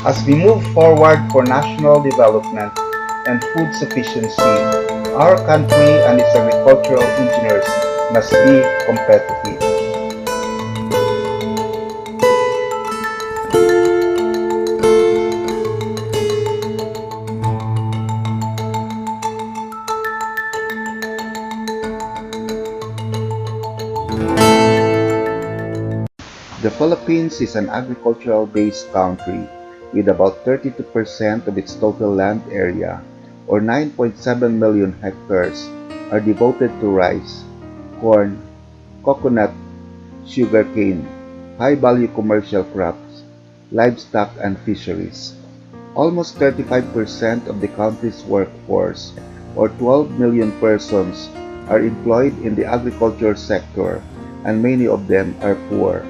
As we move forward for national development and food sufficiency, our country and its agricultural engineers must be competitive. The Philippines is an agricultural-based country with about 32% of its total land area, or 9.7 million hectares, are devoted to rice, corn, coconut, sugarcane, high-value commercial crops, livestock, and fisheries. Almost 35% of the country's workforce, or 12 million persons, are employed in the agriculture sector, and many of them are poor.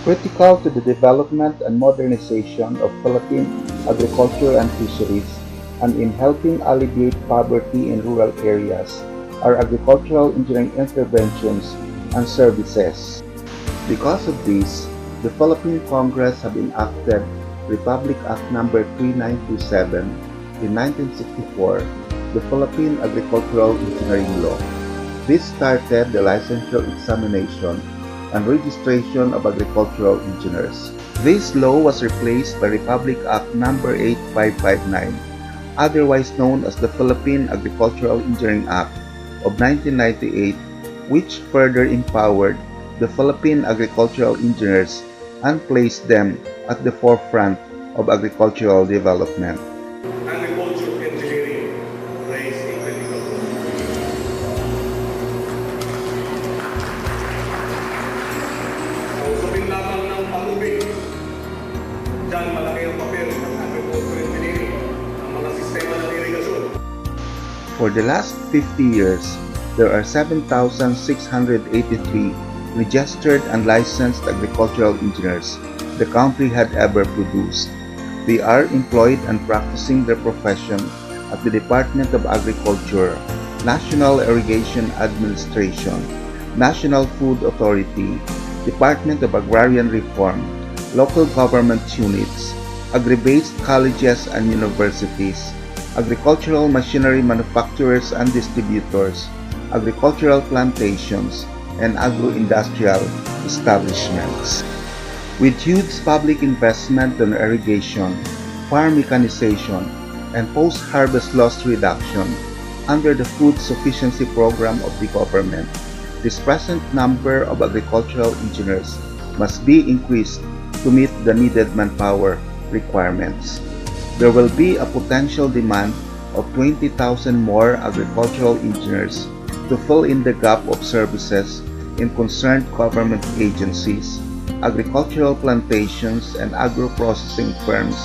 Critical to the development and modernization of Philippine agriculture and fisheries, and in helping alleviate poverty in rural areas, are agricultural engineering interventions and services. Because of this, the Philippine Congress have enacted Republic Act No. 3927 in 1964, the Philippine Agricultural Engineering Law. This started the licensure examination and registration of agricultural engineers. This law was replaced by Republic Act No. 8559, otherwise known as the Philippine Agricultural Engineering Act of 1998, which further empowered the Philippine agricultural engineers and placed them at the forefront of agricultural development. Agriculture engineering plays a critical role. Kausapin lamang ng pag-ubig. Diyan malaki ang papel ng agriculture engineering, ang mga sistema ng irigasyon. For the last 50 years, there are 7,683 registered and licensed agricultural engineers the country had ever produced. They are employed and practicing their profession at the Department of Agriculture, National Irrigation Administration, National Food Authority, Department of Agrarian Reform, local government units, agri-based colleges and universities, agricultural machinery manufacturers and distributors, agricultural plantations, and agro-industrial establishments. With huge public investment in irrigation, farm mechanization, and post-harvest loss reduction under the Food Sufficiency Program of the government, this present number of agricultural engineers must be increased to meet the needed manpower requirements. There will be a potential demand of 20,000 more agricultural engineers to fill in the gap of services in concerned government agencies, agricultural plantations and agro-processing firms,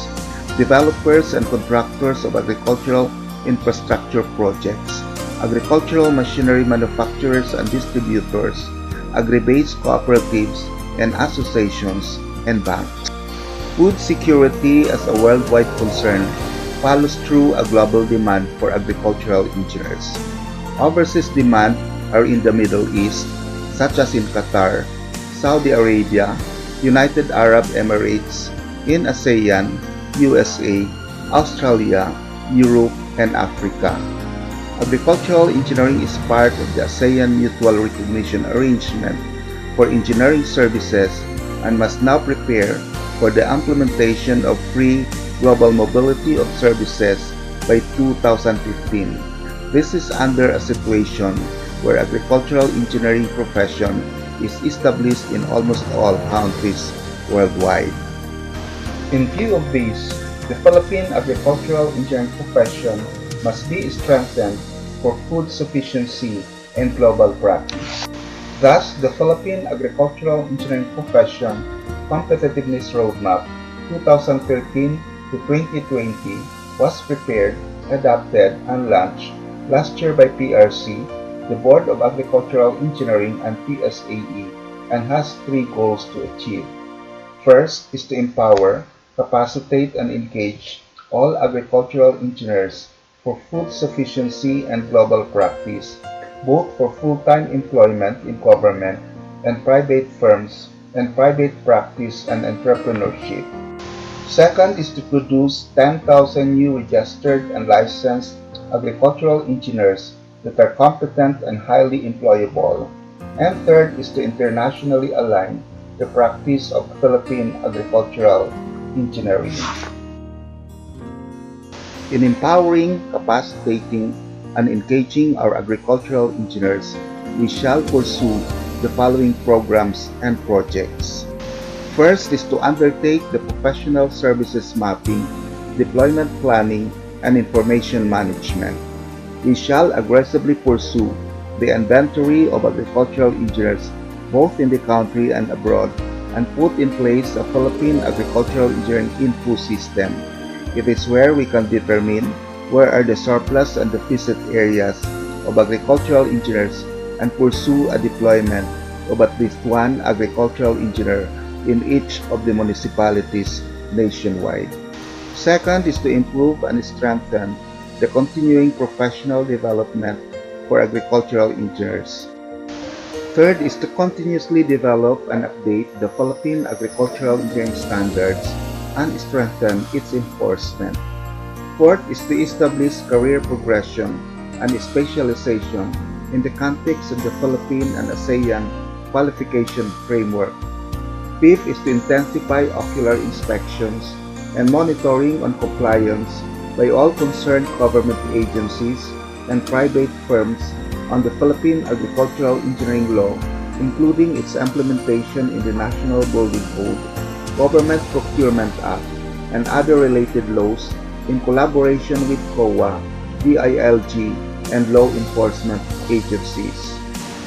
developers and contractors of agricultural infrastructure projects, agricultural machinery manufacturers and distributors, agri-based cooperatives and associations, and banks. Food security as a worldwide concern follows through a global demand for agricultural engineers. Overseas demand are in the Middle East, such as in Qatar, Saudi Arabia, United Arab Emirates, in ASEAN, USA, Australia, Europe, and Africa. Agricultural engineering is part of the ASEAN Mutual Recognition Arrangement for engineering services and must now prepare for the implementation of free global mobility of services by 2015. This is under a situation where agricultural engineering profession is established in almost all countries worldwide. In view of this, the Philippine agricultural engineering profession must be strengthened for food sufficiency and global practice. Thus, the Philippine agricultural engineering profession Competitiveness Roadmap 2013 to 2020 was prepared, adopted, and launched last year by PRC, the Board of Agricultural Engineering and PSAE, and has three goals to achieve. First is to empower, capacitate, and engage all agricultural engineers for food sufficiency and global practice, both for full-time employment in government and private firms and private practice and entrepreneurship. Second is to produce 10,000 new registered and licensed agricultural engineers that are competent and highly employable. And third is to internationally align the practice of Philippine agricultural engineering. In empowering, capacitating, and engaging our agricultural engineers, we shall pursue the following programs and projects. First is to undertake the professional services mapping, deployment planning, and information management. We shall aggressively pursue the inventory of agricultural engineers both in the country and abroad and put in place a Philippine agricultural engineering info system. It is where we can determine where are the surplus and deficit areas of agricultural engineers and pursue a deployment of at least one agricultural engineer in each of the municipalities nationwide. Second is to improve and strengthen the continuing professional development for agricultural engineers. Third is to continuously develop and update the Philippine agricultural engineering standards and strengthen its enforcement. Fourth is to establish career progression and specialization in the context of the Philippine and ASEAN qualification framework. Fifth is to intensify ocular inspections and monitoring on compliance by all concerned government agencies and private firms on the Philippine Agricultural Engineering Law, including its implementation in the National Building Code, Government Procurement Act, and other related laws in collaboration with COA, DILG, and law enforcement agencies.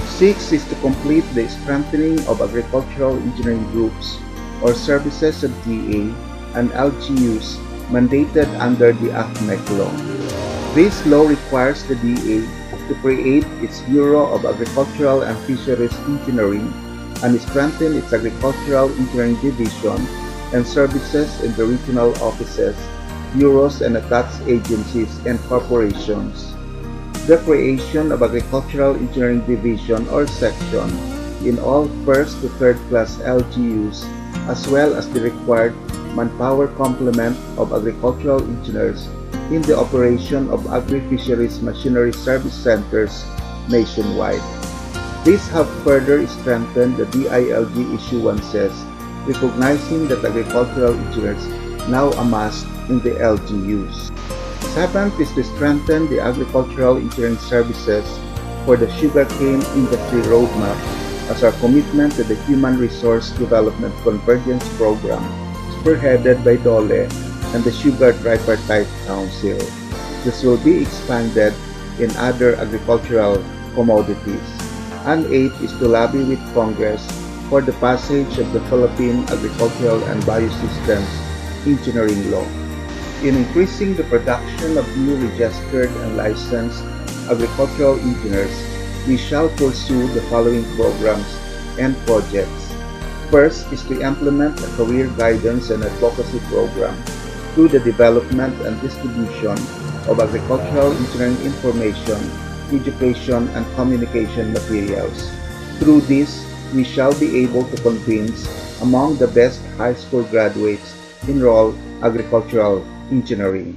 Six is to complete the strengthening of agricultural engineering groups or services of DA and LGUs mandated under the AFMEC law. This law requires the DA to create its Bureau of Agricultural and Fisheries Engineering and strengthen its Agricultural Engineering Division and services in the regional offices, bureaus, and attached agencies and corporations. The creation of Agricultural Engineering Division or Section in all first to third class LGUs, as well as the required manpower complement of agricultural engineers in the operation of agri-fisheries machinery service centers nationwide. These have further strengthened the DILG issuances, recognizing that agricultural engineers now amassed in the LGUs. Seventh is to strengthen the agricultural engineering services for the sugarcane industry roadmap as our commitment to the Human Resource Development Convergence Program, spearheaded by DOLE and the Sugar Tripartite Council. This will be expanded in other agricultural commodities. And eighth is to lobby with Congress for the passage of the Philippine Agricultural and Biosystems Engineering Law. In increasing the production of new registered and licensed agricultural engineers, we shall pursue the following programs and projects. First is to implement a career guidance and advocacy program through the development and distribution of agricultural engineering information, education, and communication materials. Through this, we shall be able to convince among the best high school graduates enroll agricultural engineering.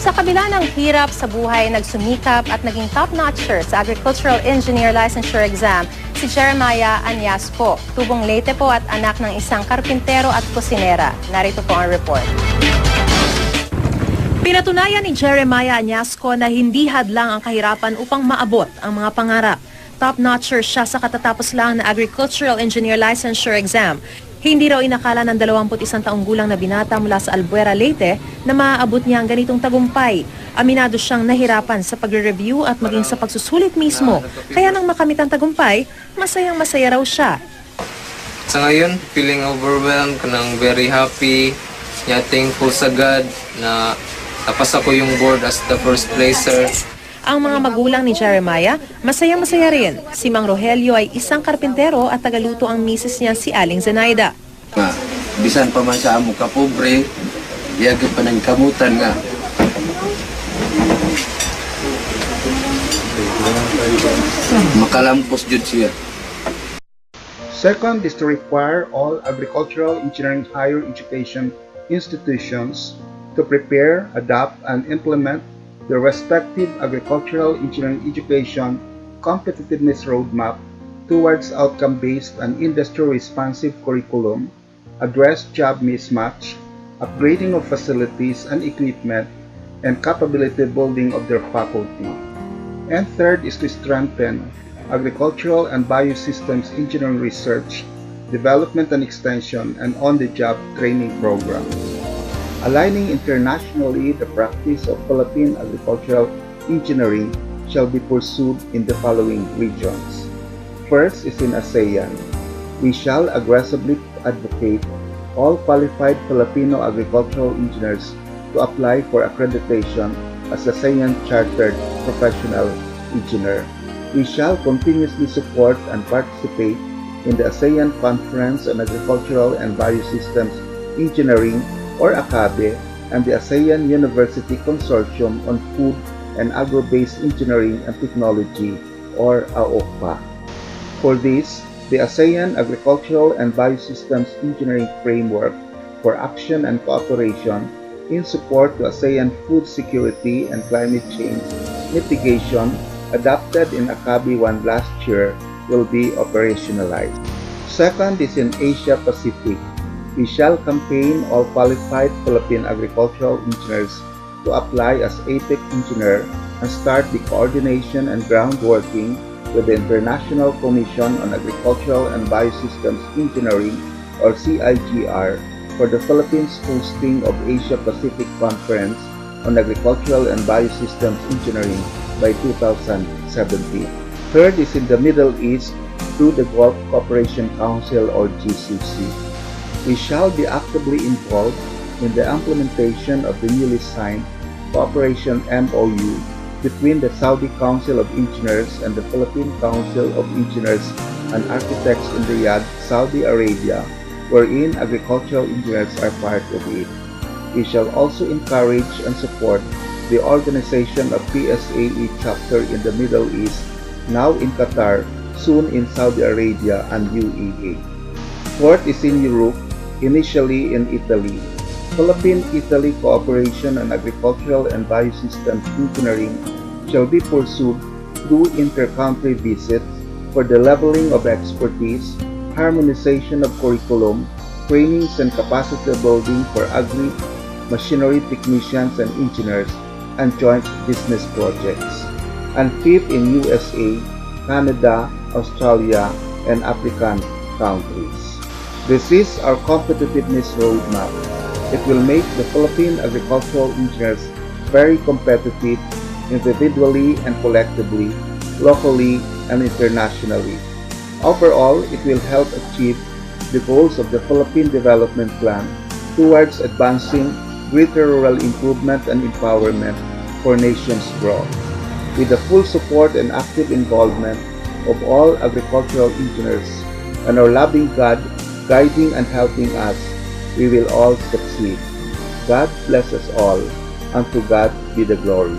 Sa kabila ng hirap sa buhay, nagsumikap at naging top-notcher sa Agricultural Engineer Licensure Exam si Jeremiah Añasco. Tubong Leyte po at anak ng isang karpintero at kusinera. Narito po ang report. Pinatunayan ni Jeremiah Añasco na hindi hadlang ang kahirapan upang maabot ang mga pangarap. Top-notcher siya sa katatapos lang na Agricultural Engineer Licensure Exam. Hindi raw inakala ng 21 taong gulang na binata mula sa Albuera, Leyte na maaabot niya ang ganitong tagumpay. Aminado siyang nahirapan sa pagre-review at maging sa pagsusulit mismo. Kaya nang makamit ang tagumpay, masayang-masaya raw siya. Sa ngayon, feeling overwhelmed, kanang very happy, thankful sa God na tapos ako yung board as the first placer. Ang mga magulang ni Jeremiah, masayang-masaya rin. Si Mang Rogelio ay isang karpintero at tagaluto ang misis niya si Aling Zenaida. Bisan pa man sa amo ka pobre, iyagi pa ng kamutan nga. Makalampos jud siya. Second is to require all agricultural engineering higher education institutions to prepare, adapt, and implement their respective agricultural engineering education competitiveness roadmap towards outcome-based and industry-responsive curriculum, address job mismatch, upgrading of facilities and equipment, and capability building of their faculty. And third is to strengthen agricultural and biosystems engineering research, development and extension, and on-the-job training programs. Aligning internationally the practice of Philippine agricultural engineering shall be pursued in the following regions. First is in ASEAN. We shall aggressively advocate all qualified Filipino agricultural engineers to apply for accreditation as ASEAN Chartered Professional Engineer. We shall continuously support and participate in the ASEAN Conference on Agricultural and Biosystems Engineering or ACABE and the ASEAN University Consortium on Food and Agro-Based Engineering and Technology or AOCPA. For this, the ASEAN Agricultural and Biosystems Engineering Framework for Action and Cooperation in support to ASEAN food security and climate change mitigation adopted in ACABE 1 last year will be operationalized. Second is in Asia Pacific. We shall campaign all qualified Philippine agricultural engineers to apply as APEC engineer and start the coordination and groundworking with the International Commission on Agricultural and Biosystems Engineering or CIGR for the Philippines hosting of Asia Pacific Conference on Agricultural and Biosystems Engineering by 2017. Third is in the Middle East through the Gulf Cooperation Council or GCC. We shall be actively involved in the implementation of the newly signed Cooperation MOU between the Saudi Council of Engineers and the Philippine Council of Engineers and Architects in Riyadh, Saudi Arabia, wherein agricultural engineers are part of it. We shall also encourage and support the organization of PSAE chapter in the Middle East, now in Qatar, soon in Saudi Arabia and UAE. Fourth is in Europe, initially in Italy. Philippine-Italy cooperation on agricultural and biosystems engineering shall be pursued through inter-country visits for the leveling of expertise, harmonization of curriculum, trainings and capacity building for agri-machinery technicians and engineers, and joint business projects. And fifth in USA, Canada, Australia, and African countries. This is our competitiveness roadmap. It will make the Philippine agricultural engineers very competitive individually and collectively, locally and internationally. Overall, it will help achieve the goals of the Philippine Development Plan towards advancing greater rural improvement and empowerment for nation's growth. With the full support and active involvement of all agricultural engineers and our loving God guiding and helping us, we will all succeed. God bless us all, and to God be the glory.